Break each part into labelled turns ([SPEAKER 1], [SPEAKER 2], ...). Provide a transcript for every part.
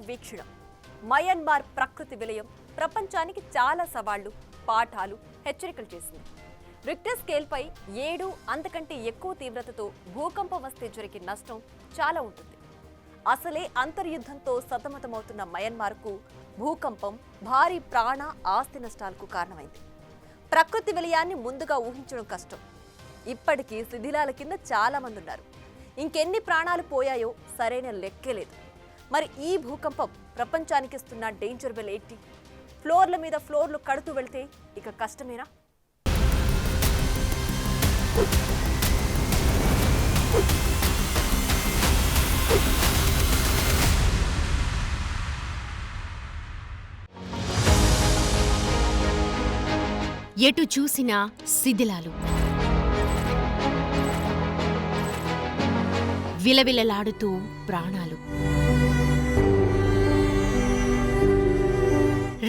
[SPEAKER 1] వీక్షణ. మయన్మార్ ప్రకృతి విలయం ప్రపంచానికి చాలా సవాళ్లు, పాఠాలు, హెచ్చరికలు చేసింది. రిక్టర్ స్కేల్పై 7 అంతకంటే ఎక్కువ తీవ్రతతో భూకంపం వస్తే జరిగే నష్టం చాలా ఉంటుంది. అసలే అంతర్యుద్ధంతో సతమతమవుతున్న మయన్మార్కు భూకంపం భారీ ప్రాణ ఆస్తి నష్టాలకు కారణమైంది. ప్రకృతి విలయాన్ని ముందుగా ఊహించడం కష్టం. ఇప్పటికీ శిథిలాల కింద చాలా మంది ఉన్నారు. ఇంకెన్ని ప్రాణాలు పోయాయో సరైన లెక్కే లేదు. మరి ఈ భూకంపం ప్రపంచానికి ఇస్తున్న డేంజర్ బెల్ ఏంటి? ఫ్లోర్ల మీద ఫ్లోర్లు కడుతూ వెళ్తే ఇక కష్టమేనా?
[SPEAKER 2] ఎటు చూసినా శిథిలాలు, విలవిలలాడుతూ ప్రాణాలు,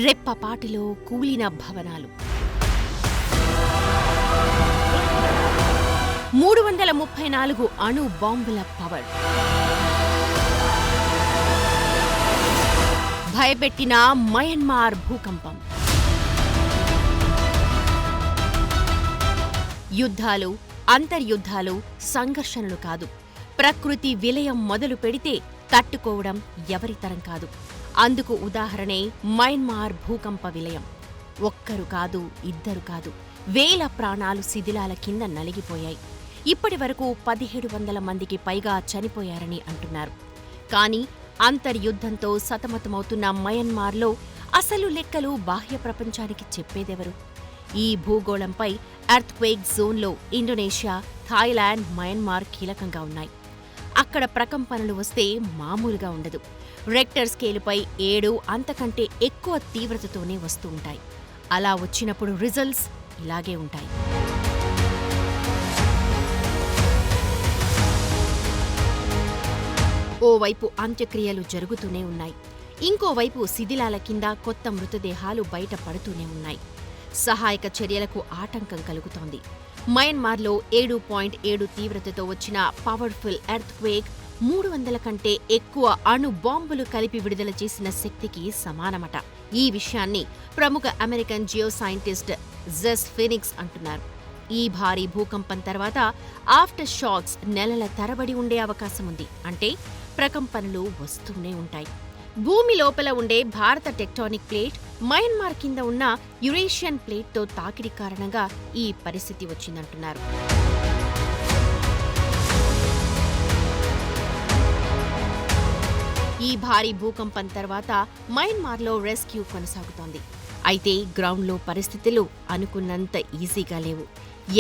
[SPEAKER 2] రెప్పపాటులో కూలిన భవనాలు, 334 అణు బాంబుల పవర్, భయపెట్టిన మయన్మార్ భూకంపం. యుద్ధాలు, అంతర్యుద్ధాలు, సంఘర్షణలు కాదు. ప్రకృతి విలయం మొదలు పెడితే తట్టుకోవడం ఎవరితరం కాదు. అందుకు ఉదాహరణే మయన్మార్ భూకంప విలయం. ఒక్కరు కాదు, ఇద్దరు కాదు, వేల ప్రాణాలు శిథిలాల కింద నలిగిపోయాయి. ఇప్పటి వరకు 1700 మందికి పైగా చనిపోయారని అంటున్నారు. కానీ అంతర్యుద్ధంతో సతమతమవుతున్న మయన్మార్లో అసలు లెక్కలు బాహ్య ప్రపంచానికి చెప్పేదెవరు? ఈ భూగోళంపై ఎర్త్క్వేక్ జోన్లో ఇండోనేషియా, థాయిలాండ్, మయన్మార్ కీలకంగా ఉన్నాయి. అక్కడ ప్రకంపనలు వస్తే మామూలుగా ఉండదు. రిక్టర్ స్కేలుపై 7 అంతకంటే ఎక్కువ తీవ్రతతోనే వస్తూ ఉంటాయి. అలా వచ్చినప్పుడు రిజల్ట్స్ ఇలాగే ఉంటాయి. ఓవైపు అంత్యక్రియలు జరుగుతూనే ఉన్నాయి, ఇంకోవైపు శిథిలాల కింద కొత్త మృతదేహాలు బయటపడుతూనే ఉన్నాయి. సహాయక చర్యలకు ఆటంకం కలుగుతోంది. మయన్మార్లో 7.7 తీవ్రతతో వచ్చిన పవర్ఫుల్ ఎర్త్క్వేక్ 300 కంటే ఎక్కువ అణు బాంబులు కలిపి విడుదల చేసిన శక్తికి సమానమట. ఈ విషయాన్ని ప్రముఖ అమెరికన్ జియో సైంటిస్ట్ జెస్ ఫీనిక్స్ అంటున్నారు. ఈ భారీ భూకంపం తర్వాత ఆఫ్టర్ షాక్స్ నెలల తరబడి ఉండే అవకాశం ఉంది. అంటే ప్రకంపనలు వస్తూనే ఉంటాయి. భూమి లోపల ఉండే భారత టెక్టానిక్ ప్లేట్ మయన్మార్ కింద ఉన్న యురేషియన్ ప్లేట్తో తాకిడి కారణంగా ఈ పరిస్థితి వచ్చిందంటున్నారు. ఈ భారీ భూకంపం తర్వాత మయన్మార్లో రెస్క్యూ కొనసాగుతోంది. అయితే గ్రౌండ్లో పరిస్థితులు అనుకున్నంత ఈజీగా లేవు.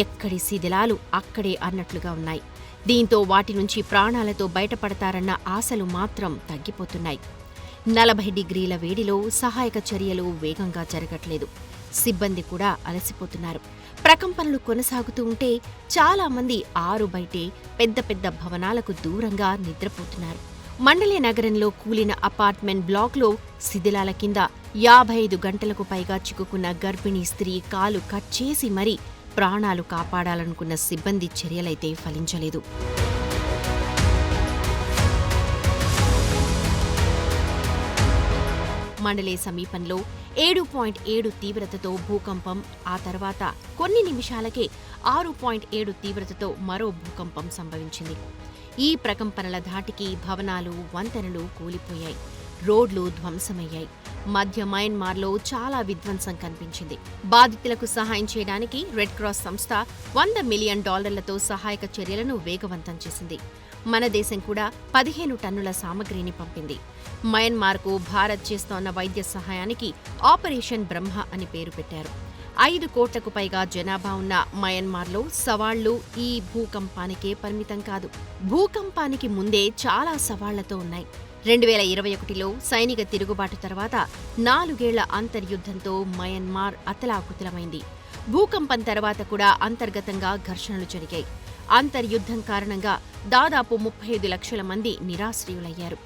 [SPEAKER 2] ఎక్కడి శిథిలాలు అక్కడే అన్నట్లుగా ఉన్నాయి. దీంతో వాటి నుంచి ప్రాణాలతో బయటపడతారన్న ఆశలు మాత్రం తగ్గిపోతున్నాయి. 40 డిగ్రీల వేడిలో సహాయక చర్యలు వేగంగా జరగట్లేదు. సిబ్బంది కూడా అలసిపోతున్నారు. ప్రకంపనలు కొనసాగుతూ ఉంటే చాలా మంది ఆరు బయటే పెద్ద పెద్ద భవనాలకు దూరంగా నిద్రపోతున్నారు. మండలే నగరంలో కూలిన అపార్ట్మెంట్ బ్లాక్లో శిథిలాల కింద 55 గంటలకు పైగా చిక్కుకున్న గర్భిణీ స్త్రీ కాలు కట్ చేసి మరీ ప్రాణాలు కాపాడాలనుకున్న సిబ్బంది చర్యలైతే ఫలించలేదు. మండలే సమీపంలో 7.7 తీవ్రతతో భూకంపం, ఆ తర్వాత కొన్ని నిమిషాలకే 6.7 తీవ్రతతో మరో భూకంపం సంభవించింది. ఈ ప్రకంపనల ధాటికి భవనాలు, వంతెనలు కూలిపోయాయి, రోడ్లు ధ్వంసమయ్యాయి. మధ్య మయన్మార్లో చాలా విధ్వంసం కనిపించింది. బాధితులకు సహాయం చేయడానికి రెడ్ క్రాస్ సంస్థ $100 మిలియన్ సహాయక చర్యలను వేగవంతం చేసింది. మన దేశం కూడా 15 టన్నుల సామగ్రిని పంపింది. మయన్మార్కు భారత్ చేస్తోన్న వైద్య సహాయానికి ఆపరేషన్ బ్రహ్మ అని పేరు పెట్టారు. 5 కోట్లకు పైగా జనాభా ఉన్న మయన్మార్లో సవాళ్లు ఈ భూకంపానికే పరిమితం కాదు. భూకంపానికి ముందే చాలా సవాళ్లతో ఉన్నాయి. 2021లో సైనిక తిరుగుబాటు తర్వాత 4 ఏళ్ల అంతర్యుద్ధంతో మయన్మార్ అతలాకుతలమైంది. భూకంపం తర్వాత కూడా అంతర్గతంగా ఘర్షణలు జరిగాయి. అంతర్యుద్ధం కారణంగా దాదాపు 35 లక్షల మంది నిరాశ్రయులయ్యారు.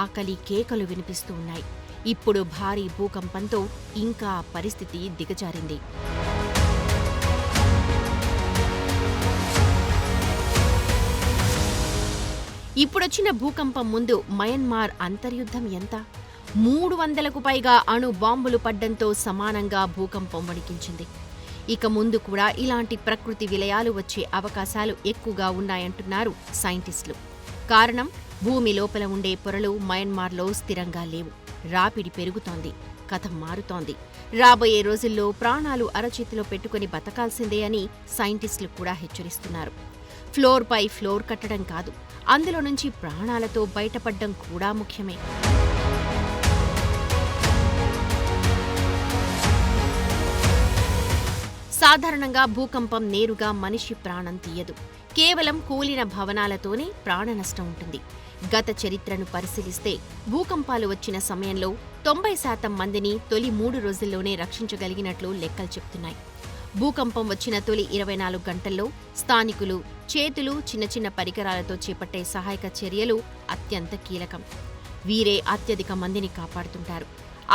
[SPEAKER 2] ఆకలి కేకలు వినిపిస్తూ ఉన్నాయి. ఇప్పుడు భారీ భూకంపంతో ఇంకా పరిస్థితి దిగజారింది. ఇప్పుడొచ్చిన భూకంపం ముందు మయన్మార్ అంతర్యుద్ధం ఎంత? 300కు పైగా అణు బాంబులు పడ్డంతో సమానంగా భూకంపం వణికించింది. ఇక ముందు కూడా ఇలాంటి ప్రకృతి విలయాలు వచ్చే అవకాశాలు ఎక్కువగా ఉన్నాయంటున్నారు సైంటిస్టులు. కారణం, భూమి లోపల ఉండే పొరలు మయన్మార్లో స్థిరంగా లేవు. రాపిడి పెరుగుతోంది, కథ మారుతోంది. రాబోయే రోజుల్లో ప్రాణాలు అరచేతిలో పెట్టుకుని బతకాల్సిందే అని సైంటిస్టులు కూడా హెచ్చరిస్తున్నారు. ఫ్లోర్ పై ఫ్లోర్ కట్టడం కాదు, అందులో నుంచి ప్రాణాలతో బయటపడ్డం కూడా ముఖ్యమే. సాధారణంగా భూకంపం నేరుగా మనిషి ప్రాణం తీయదు. కేవలం కూలిన భవనాలతోనే ప్రాణ నష్టం ఉంటుంది. గత చరిత్రను పరిశీలిస్తే భూకంపాలు వచ్చిన సమయంలో 90% మందిని తొలి 3 రోజుల్లోనే రక్షించగలిగినట్లు లెక్కలు చెప్తున్నాయి. భూకంపం వచ్చిన తొలి 24 గంటల్లో స్థానికులు చేతులు, చిన్న చిన్న పరికరాలతో చేపట్టే సహాయక చర్యలు అత్యంత కీలకం. వీరే అత్యధిక మందిని కాపాడుతుంటారు.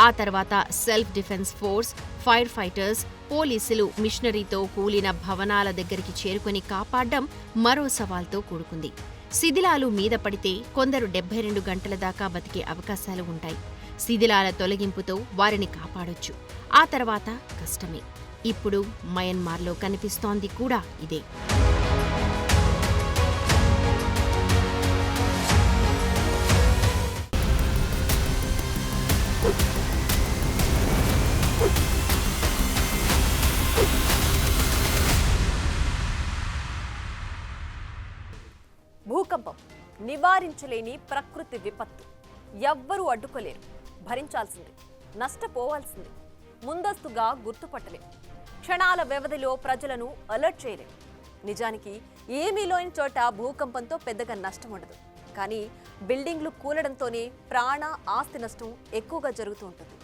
[SPEAKER 2] ఆ తర్వాత self defence force, fire fighters, పోలీసులు మిషనరీతో కూలిన భవనాల దగ్గరికి చేరుకుని కాపాడడం మరో సవాల్తో కూడుకుంది. శిథిలాలు మీద పడితే కొందరు 72 గంటల దాకా బతికే అవకాశాలు ఉంటాయి. శిథిలాల తొలగింపుతో వారిని కాపాడొచ్చు. ఆ తర్వాత కష్టమే. ఇప్పుడు మయన్మార్లో కనిపిస్తోంది కూడా ఇదే.
[SPEAKER 1] భూకంపం నివారించలేని ప్రకృతి విపత్తు. ఎవ్వరూ అడ్డుకోలేరు. భరించాల్సింది, నష్టపోవాల్సింది. ముందస్తుగా గుర్తుపట్టలేం. క్షణాల వ్యవధిలో ప్రజలను అలర్ట్ చేయలేం. నిజానికి ఏమీ లేని చోట భూకంపంతో పెద్దగా నష్టం ఉండదు. కానీ బిల్డింగ్లు కూలడంతోనే ప్రాణ, ఆస్తి నష్టం ఎక్కువగా జరుగుతూ ఉంటుంది.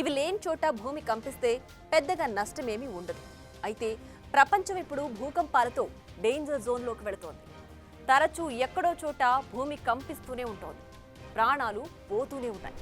[SPEAKER 1] ఇవి లేని చోట భూమి కంపిస్తే పెద్దగా నష్టమేమీ ఉండదు. అయితే ప్రపంచం ఇప్పుడు భూకంపాలతో డేంజర్ జోన్లోకి వెళుతోంది. తరచూ ఎక్కడో చోట భూమి కంపిస్తూనే ఉంటుంది. ప్రాణాలు పోతూనే ఉన్నాయి.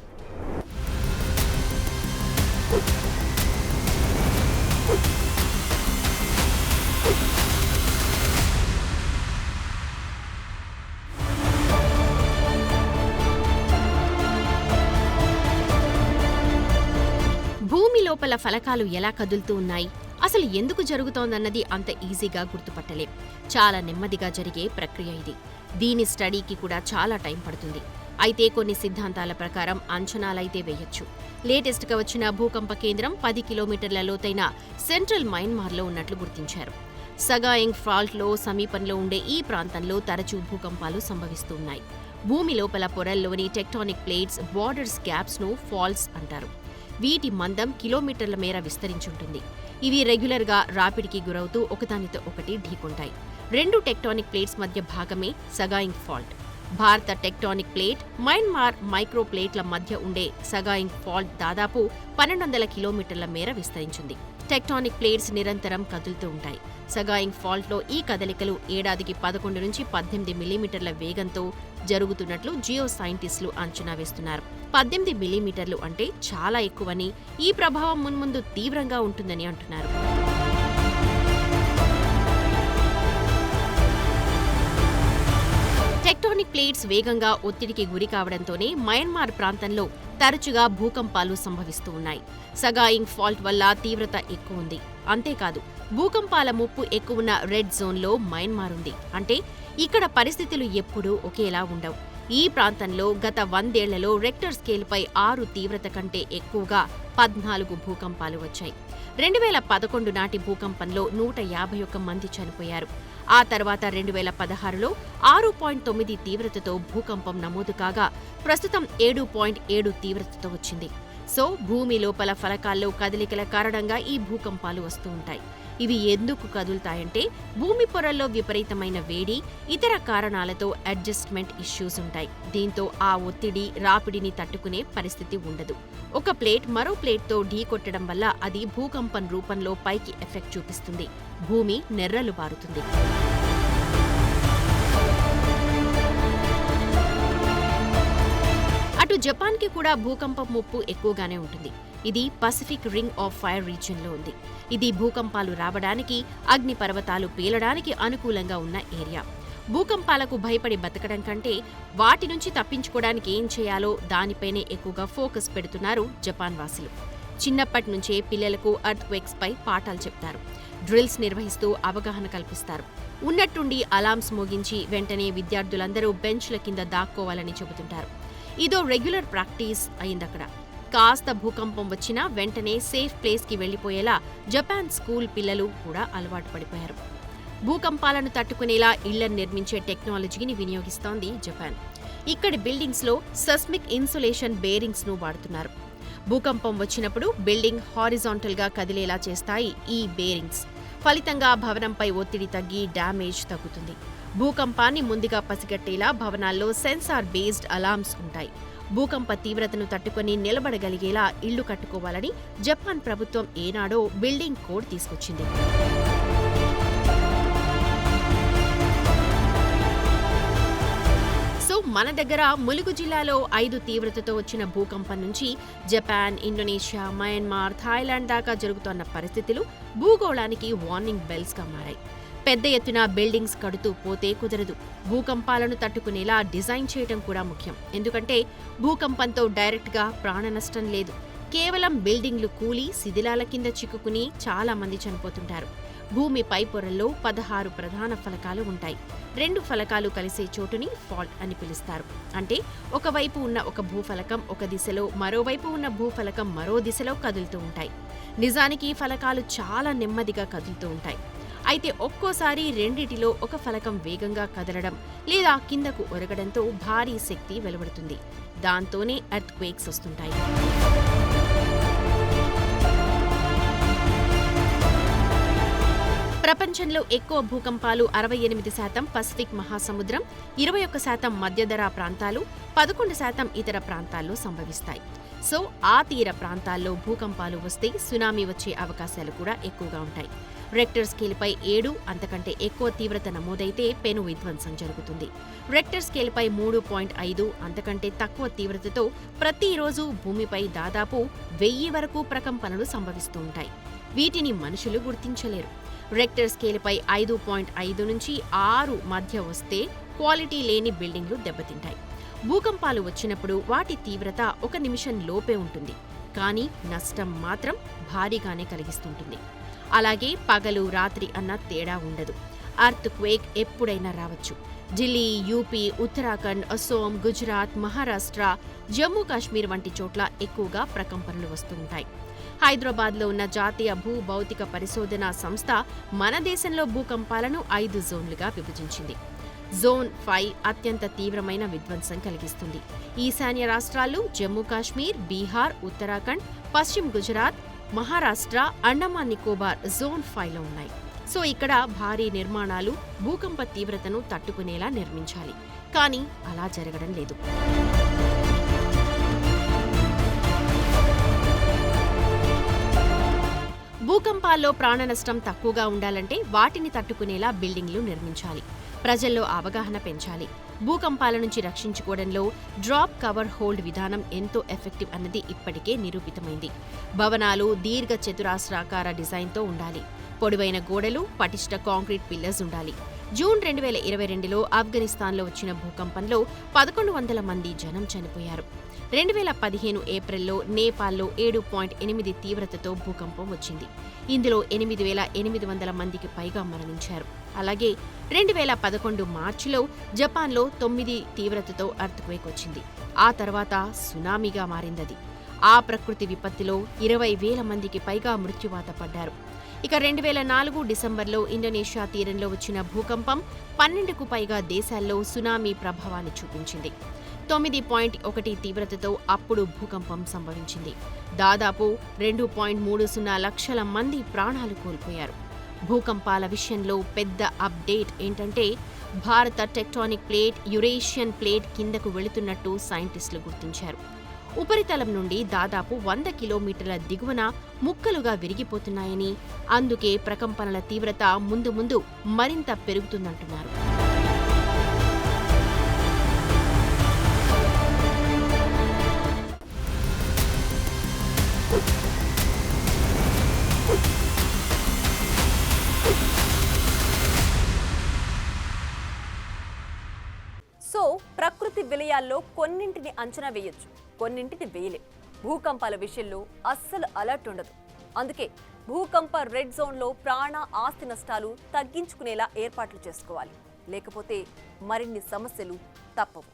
[SPEAKER 2] భూమి లోపల ఫలకాలు ఎలా కదులుతూ ఉన్నాయి, అసలు ఎందుకు జరుగుతోందన్నది అంత ఈజీగా గుర్తుపట్టలేం. చాలా నెమ్మదిగా జరిగే ప్రక్రియ ఇది. దీని స్టడీకి కూడా చాలా టైం పడుతుంది. అయితే కొన్ని సిద్ధాంతాల ప్రకారం అంచనాలైతే వేయొచ్చు. లేటెస్ట్గా వచ్చిన భూకంప కేంద్రం 10 కిలోమీటర్ల లోతైన సెంట్రల్ మయన్మార్లో ఉన్నట్లు గుర్తించారు. సగాయింగ్ ఫాల్ట్లో సమీపంలో ఉండే ఈ ప్రాంతంలో తరచూ భూకంపాలు సంభవిస్తూ ఉన్నాయి. భూమి లోపల పొరల్లోని టెక్టానిక్ ప్లేట్స్ బార్డర్స్ గ్యాప్స్ను ఫాల్స్ అంటారు. వీటి మందం కిలోమీటర్ల మేర విస్తరించుంటుంది. ఇవి రెగ్యులర్గా రాపిడికి గురవుతూ ఒకదానితో ఒకటి ఢీకొంటాయి. 2 టెక్టానిక్ ప్లేట్స్ మధ్య భాగమే సగాయింగ్ ఫాల్ట్. భారత టెక్టానిక్ ప్లేట్, మయన్మార్ మైక్రో ప్లేట్ల మధ్య ఉండే సగాయింగ్ ఫాల్ట్ దాదాపు 1200 కిలోమీటర్ల మేర విస్తరించింది. టెక్టానిక్ ప్లేట్స్ నిరంతరం కదులుతూ ఉంటాయి. సగాయింగ్ ఫాల్ట్లో ఈ కదలికలు ఏడాదికి 11 నుంచి 18 మిల్లీమీటర్ల వేగంతో జరుగుతున్నట్లు జియో సైంటిస్టులు అంచనా వేస్తున్నారు. 18 మిల్లీమీటర్లు అంటే చాలా ఎక్కువని, ఈ ప్రభావం మున్ముందు తీవ్రంగా ఉంటుందని అంటున్నారు. టెక్టానిక్ ప్లేట్స్ వేగంగా ఒత్తిడికి గురి కావడంతోనే మయన్మార్ ప్రాంతంలో తరచుగా భూకంపాలు సంభవిస్తూ ఉన్నాయి. సగాయింగ్ ఫాల్ట్ వల్ల తీవ్రత ఎక్కువ ఉంది. అంతేకాదు, భూకంపాల ముప్పు ఎక్కువున్న రెడ్ జోన్లో మయన్మార్ ఉంది. అంటే ఇక్కడ పరిస్థితులు ఎప్పుడూ ఒకేలా ఉండవు. ఈ ప్రాంతంలో గత 100 ఏళ్లలో రెక్టర్ స్కేల్పై 6 తీవ్రత కంటే ఎక్కువగా 14 భూకంపాలు వచ్చాయి. 2011 నాటి భూకంపంలో 151 మంది చనిపోయారు. ఆ తర్వాత 2016లో 6.9 తీవ్రతతో భూకంపం నమోదు కాగా ప్రస్తుతం 7.7 తీవ్రతతో వచ్చింది. సో భూమి లోపల ఫలకాల్లో కదలికల కారణంగా ఈ భూకంపాలు వస్తూ ఉంటాయి. ఇవి ఎందుకు కదులుతాయంటే భూమి పొరల్లో విపరీతమైన వేడి, ఇతర కారణాలతో అడ్జస్ట్మెంట్ ఇష్యూస్ ఉంటాయి. దీంతో ఆ ఒత్తిడి, రాపిడిని తట్టుకునే పరిస్థితి ఉండదు. ఒక ప్లేట్ మరో ప్లేట్తో ఢీకొట్టడం వల్ల అది భూకంపం రూపంలో పైకి ఎఫెక్ట్ చూపిస్తుంది. భూమి నెర్రలు బారుతుంది. అటు జపాన్కి కూడా భూకంపం ముప్పు ఎక్కువగానే ఉంటుంది. ఇది పసిఫిక్ రింగ్ ఆఫ్ ఫైర్ రీజియన్లో ఉంది. ఇది భూకంపాలు రావడానికి, అగ్ని పర్వతాలు పేలడానికి అనుకూలంగా ఉన్న ఏరియా. భూకంపాలకు భయపడి బతకడం కంటే వాటి నుంచి తప్పించుకోవడానికి ఏం చేయాలో దానిపైనే ఎక్కువగా ఫోకస్ పెడుతున్నారు జపాన్ వాసులు. చిన్నప్పటి నుంచే పిల్లలకు ఎర్త్క్వేక్స్ పై పాఠాలు చెప్తారు. డ్రిల్స్ నిర్వహిస్తూ అవగాహన కల్పిస్తారు. ఉన్నట్టుండి అలార్మ్స్ మోగించి వెంటనే విద్యార్థులందరూ బెంచ్ల కింద దాక్కోవాలని చెబుతుంటారు. ఇదో రెగ్యులర్ ప్రాక్టీస్ అయిందక్కడ. కాస్త భూకంపం వచ్చినా వెంటనే సేఫ్ ప్లేస్కి వెళ్లిపోయేలా జపాన్ స్కూల్ పిల్లలు కూడా అలవాటు పడిపోయారు. భూకంపాలను తట్టుకునేలా ఇళ్లను నిర్మించే టెక్నాలజీని వినియోగిస్తోంది జపాన్. ఇక్కడి బిల్డింగ్స్లో సెస్మిక్ ఇన్సులేషన్ బేరింగ్స్ ను వాడుతున్నారు. భూకంపం వచ్చినప్పుడు బిల్డింగ్ హారిజాంటల్ గా కదిలేలా చేస్తాయి ఈ బేరింగ్స్. ఫలితంగా భవనంపై ఒత్తిడి తగ్గి డ్యామేజ్ తగ్గుతుంది. భూకంపాన్ని ముందుగా పసిగట్టేలా భవనాల్లో సెన్సార్ బేస్డ్ అలార్మ్స్ ఉంటాయి. భూకంప తీవ్రతను తట్టుకొని నిలబడగలిగేలా ఇళ్లు కట్టుకోవాలని జపాన్ ప్రభుత్వం ఏనాడో బిల్డింగ్ కోడ్ తీసుకొచ్చింది. మన దగ్గర ములుగు జిల్లాలో 5 తీవ్రతతో వచ్చిన భూకంపం నుంచి జపాన్, ఇండోనేషియా, మయన్మార్, థాయిలాండ్ దాకా జరుగుతున్న పరిస్థితులు భూగోళానికి వార్నింగ్ బెల్స్ గా మారాయి. పెద్ద ఎత్తున బిల్డింగ్స్ కడుతూ పోతే కుదరదు. భూకంపాలను తట్టుకునేలా డిజైన్ చేయడం కూడా ముఖ్యం. ఎందుకంటే భూకంపంతో డైరెక్ట్ గా ప్రాణ నష్టం లేదు. కేవలం బిల్డింగ్లు కూలి శిథిలాల కింద చిక్కుకుని చాలా మంది చనిపోతుంటారు. భూమి పై పొరల్లో 16 ప్రధాన ఫలకాలు ఉంటాయి. 2 ఫలకాలు కలిసే చోటుని ఫాల్ట్ అని పిలుస్తారు. అంటే ఒకవైపు ఉన్న ఒక భూఫలకం ఒక దిశలో, మరోవైపు ఉన్న భూఫలకం మరో దిశలో కదులుతూ ఉంటాయి. నిజానికి ఈ ఫలకాలు చాలా నెమ్మదిగా కదులుతూ ఉంటాయి. అయితే ఒక్కోసారి రెండిటిలో ఒక ఫలకం వేగంగా కదలడం లేదా కిందకు ఒరగడంతో భారీ శక్తి వెలువడుతుంది. దాంతోనే ఎర్త్క్వేక్స్ వస్తుంటాయి. ప్రపంచంలో ఎక్కువ భూకంపాలు 68% పసిఫిక్ మహాసముద్రం, 21% మధ్యధరా ప్రాంతాలు, 11% ఇతర ప్రాంతాల్లో సంభవిస్తాయి. సో ఆ తీర ప్రాంతాల్లో భూకంపాలు వస్తే సునామీ వచ్చే అవకాశాలు కూడా ఎక్కువగా ఉంటాయి. రెక్టర్ స్కేల్పై 7 అంతకంటే ఎక్కువ తీవ్రత నమోదైతే పెను విధ్వంసం జరుగుతుంది. రెక్టర్ స్కేల్పై 3.5 అంతకంటే తక్కువ తీవ్రతతో ప్రతిరోజు భూమిపై దాదాపు 1000 వరకు ప్రకంపనలు సంభవిస్తూ ఉంటాయి. వీటిని మనుషులు గుర్తించలేరు. రెక్టర్ స్కేల్పై 5.5 నుంచి 6 మధ్య వస్తే క్వాలిటీ లేని బిల్డింగ్లు దెబ్బతింటాయి. భూకంపాలు వచ్చినప్పుడు వాటి తీవ్రత 1 నిమిషం లోపే ఉంటుంది. కానీ నష్టం మాత్రం భారీగానే కలిగిస్తుంటుంది. అలాగే పగలు రాత్రి అన్న తేడా ఉండదు. అర్త్ క్వేక్ ఎప్పుడైనా రావచ్చు. ఢిల్లీ, యూపీ, ఉత్తరాఖండ్, అసోం, గుజరాత్, మహారాష్ట్ర, జమ్మూ కాశ్మీర్ వంటి చోట్ల ఎక్కువగా ప్రకంపనలు వస్తూ ఉంటాయి. హైదరాబాద్లో ఉన్న జాతీయ భూ భౌతిక పరిశోధనా సంస్థ మన దేశంలో భూకంపాలను 5 జోన్లుగా విభజించింది. జోన్ 5 అత్యంత తీవ్రమైన విధ్వంసం కలిగిస్తుంది. ఈశాన్య రాష్ట్రాలు జమ్మూ కాశ్మీర్, బీహార్, ఉత్తరాఖండ్, పశ్చిమ గుజరాత్, మహారాష్ట్ర, అండమాన్ నికోబార్ జోన్ 5లో ఉన్నాయి. సో ఇక్కడ భారీ నిర్మాణాలు భూకంప తీవ్రతను తట్టుకునేలా నిర్మించాలి. కానీ అలా జరగడం లేదు. భూకంపాల్లో ప్రాణనష్టం తక్కువగా ఉండాలంటే వాటిని తట్టుకునేలా బిల్డింగ్లు నిర్మించాలి. ప్రజల్లో అవగాహన పెంచాలి. భూకంపాల నుంచి రక్షించుకోవడంలో డ్రాప్ కవర్ హోల్డ్ విధానం ఎంతో ఎఫెక్టివ్ అన్నది ఇప్పటికే నిరూపితమైంది. భవనాలు దీర్ఘ చతురాస్రాకార డిజైన్తో ఉండాలి. పొడవైన గోడలు, పటిష్ట కాంక్రీట్ పిల్లర్స్ ఉండాలి. జూన్ 2022లో ఆఫ్ఘనిస్తాన్లో వచ్చిన భూకంపంలో 1100 మంది జనం చనిపోయారు. 2015 ఏప్రిల్లో నేపాల్లో 7.8 తీవ్రతతో భూకంపం వచ్చింది. ఇందులో 8800 మందికి పైగా మరణించారు. అలాగే 2011 మార్చిలో జపాన్లో 9 తీవ్రతతో ఎర్త్క్వేక్ వచ్చింది. ఆ తర్వాత సునామీగా మారిందది. ఆ ప్రకృతి విపత్తులో 20,000 మందికి పైగా మృత్యువాత పడ్డారు. ఇక 2004 డిసెంబర్లో ఇండోనేషియా తీరంలో వచ్చిన భూకంపం 12కు పైగా దేశాల్లో సునామీ ప్రభావాన్ని చూపించింది. 9.1 తీవ్రతతో అప్పుడు భూకంపం సంభవించింది. దాదాపు 2.30 లక్షల మంది ప్రాణాలు కోల్పోయారు. భూకంపాల విషయంలో పెద్ద అప్డేట్ ఏంటంటే భారత టెక్టానిక్ ప్లేట్ యురేషియన్ ప్లేట్ కిందకు వెళుతున్నట్టు సైంటిస్టులు గుర్తించారు. ఉపరితలం నుండి దాదాపు 100 కిలోమీటర్ల దిగువన ముక్కలుగా విరిగిపోతున్నాయని, అందుకే ప్రకంపనల తీవ్రత ముందు ముందు మరింత పెరుగుతుందంటున్నారు.
[SPEAKER 1] ప్రకృతి విలయాల్లో కొన్నింటిని అంచనా వేయొచ్చు, కొన్నింటిని వేయలేం. భూకంపాల విషయంలో అస్సలు అలర్ట్ ఉండదు. అందుకే భూకంప రెడ్ జోన్లో ప్రాణ ఆస్తి నష్టాలు తగ్గించుకునేలా ఏర్పాట్లు చేసుకోవాలి. లేకపోతే మరిన్ని సమస్యలు తప్పవు.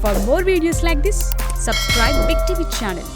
[SPEAKER 3] For more videos like this, subscribe Big TV channel.